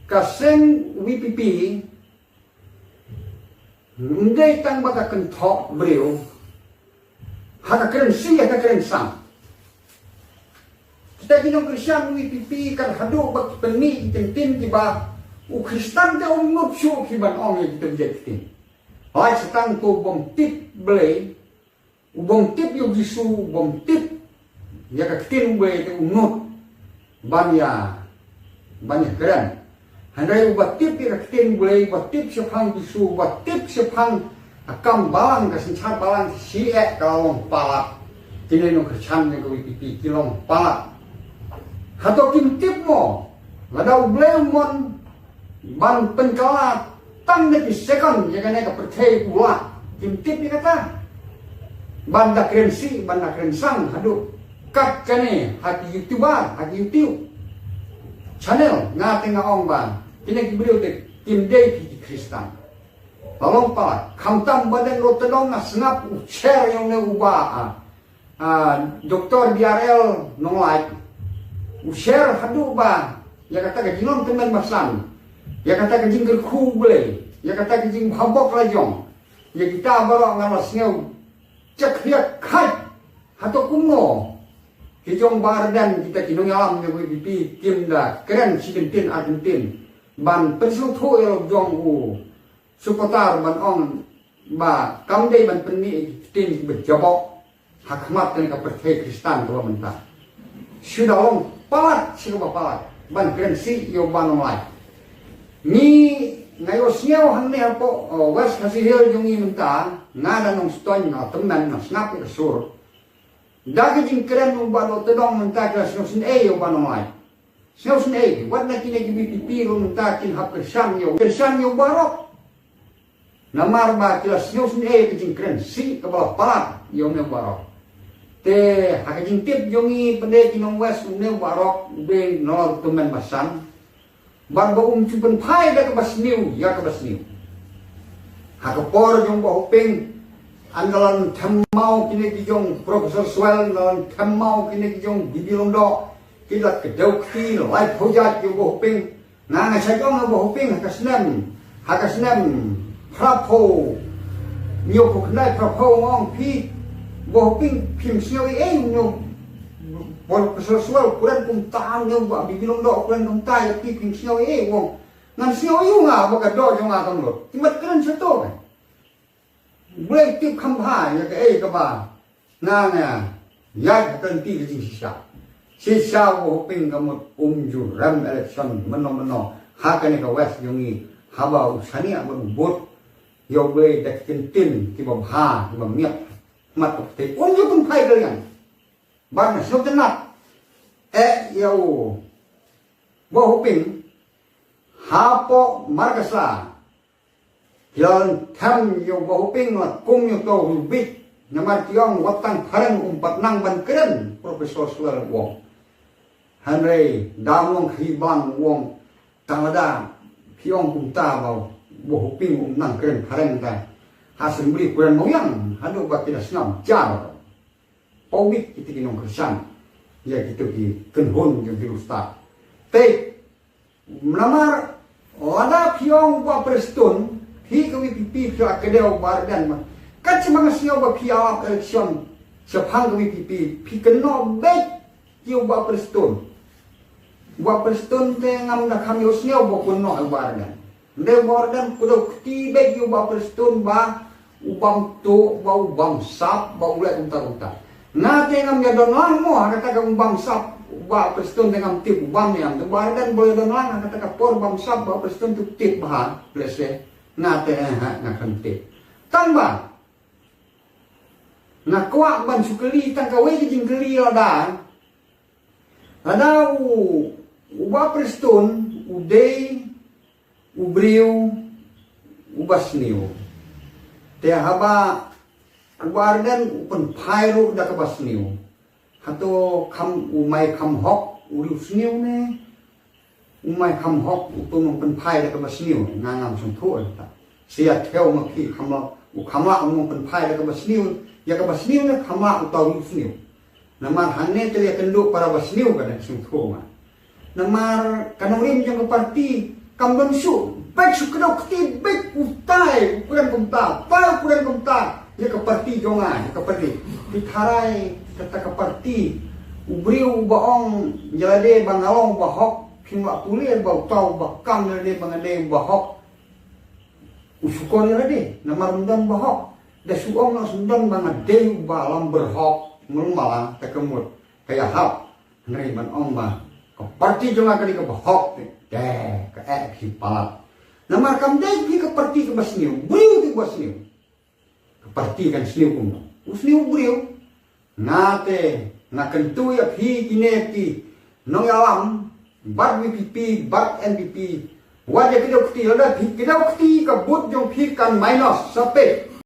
kaseng WPP ndai tang baka kentok beliau haka keren si haka keren sang kita kinong Kristian WPP kan hadu bak peni tintin kiba u Kristen te umut syu kiban ong yang kita jektin ai setang tu bom tip belai u bom tip yu Yesu bom tip ya ka tin we te umut banyak keren handai ubat tip ya ketin boleh ubat tip sepang Yesu ubat tip sepang akam balang kesencar balang siek kalau palak kini no kercan yang WPP kilong palak atau kim tip mo ladau blemon ban penkala tang neki second ya kan ka percaya pula kim tip ni kata banda krensi banda krensang hadu kat kane hati YouTube channel ngate nga ong ban kini beliau te tim day di Kristen tolong pak kamtam badan lo tedong na senap share yang ne ubah doktor BRL nolai share hadu ba ya kata ke jinom teman masan ya kata ke jingger ku boleh ya kata ke jing habok lajong ya kita baru ngawas ngeu cek dia kai atau kuno hijong bardan kita kinong alam ne WPP tim da keren sidentin Argentin ban pensu thu el jong u supotar ban ong ba kam dei ban penni tin berjabok hakmat kan ka percaya Kristen tu mentah sudah long palat siapa palat ban keren si yo ban online ni ngayo siau han ne apo was kasih hel jongi mentah ngada nong ston na teman na snap ke sur dagi jing keren u ban o tedong mentah ka sin yo ban online siapa sendiri, buat nak kini WPP rumah takin hak kersan yo barok. Namar ba kila siapa sendiri kejing keren si kepala palat yo ne barok. Te hak kejing tip jongi pendek kinong west ne barok be nol teman basan. Ban ba cupen pai dah kebas new ya kebas new. Hak kepor jong ba hoping andalan temau kini kijong Profesor Swell andalan temau kini kijong Bibi Londo. Kita kedau ki lai hojat yo bohping na sa jong bohping hakasnem prapo nyo ko knai prapo ngong pi bohping pim sioi no bol pesol kuran kum taang yo ba bibilong do kuran kum ta yo pi pim sioi wong ngan sioi nga ba ka do jong a kam lo timat kran sa to boleh tip khamha ya ka ba na ya kan ti jing sisa sisa hoping kamut ram election meno hakane ka west yungi haba usani abon bot yo be dak tin ki bom ha ki bom miak mat te unju pun phai kalian ban so tenat yo bo hoping hapo markasa yon tham yo bo hoping mat kum yo to bit namar tiong watang parang umpat nang ban keren Profesor Swell wong Henry damong hibang wong tangada piong kumta bau boh ping nang keren pareng ta hasil beli kuran moyang hadu ba kita senam jar powik kita kinong kersan ya gitu ki kenhun yang dirusta te melamar ada piong ba prestun hi kawi pipi pio akedeo bardan kan cuma ngasih ba piawak election sepang kawi pipi pi keno baik kio ba prestun Buat perstun te ngam na kami usnyo bokun no albardan. Nde bardan kudo tibek yu ba perstun ba ubam to ba ubam sap ba ulat unta. Na te ngam ya don lang mo kata ka ubam sap ba perstun te ngam tip ubam yam. Te bardan boleh don lang kata ka por ubam sap ba perstun tu tip ba plese. Na te na kan tip. Tang ba. Na kuak ban sukeli tang ka we jing geli ada. Ada uba prestun, uday, ubriu, ubasniu. Te haba ubardan upan pairu da kabasniu. Hato kam umay kam hok urusniu ne. Umay kam hok upun upan pai da kabasniu ngangam sumpu ta. Sia teo maki kamla ukamla upan pai da kabasniu ya kabasniu ne kamla utau urusniu. Namar hanne te ya kenduk para basniu kada sumpu ma. Namar kanorim jang parti cầm đơn su bách su cái đâu tin bách u tai ukuran kumta tai ukuran kumta ya ke parti jonga ya ke parti di tharai kata ke parti ubriu baong jalade bangalong bahok kinwa kuliah bau tau bakam jalade bangade bahok usukon jalade namarundam bahok da suong na sundan bangade balam berhok mun malang takemut kayak hap nari man ong ba ke parti jonga kali ke bahok deh ke ek hipalat namar kam deh ke parti ke basniu briu ke basniu ke parti kan sniu kum usniu briu ngate nakentu ya phi kineti nong alam bat VPP bat NPP wajah kita ukti ada kita ukti ke but jong phi kan minus sampai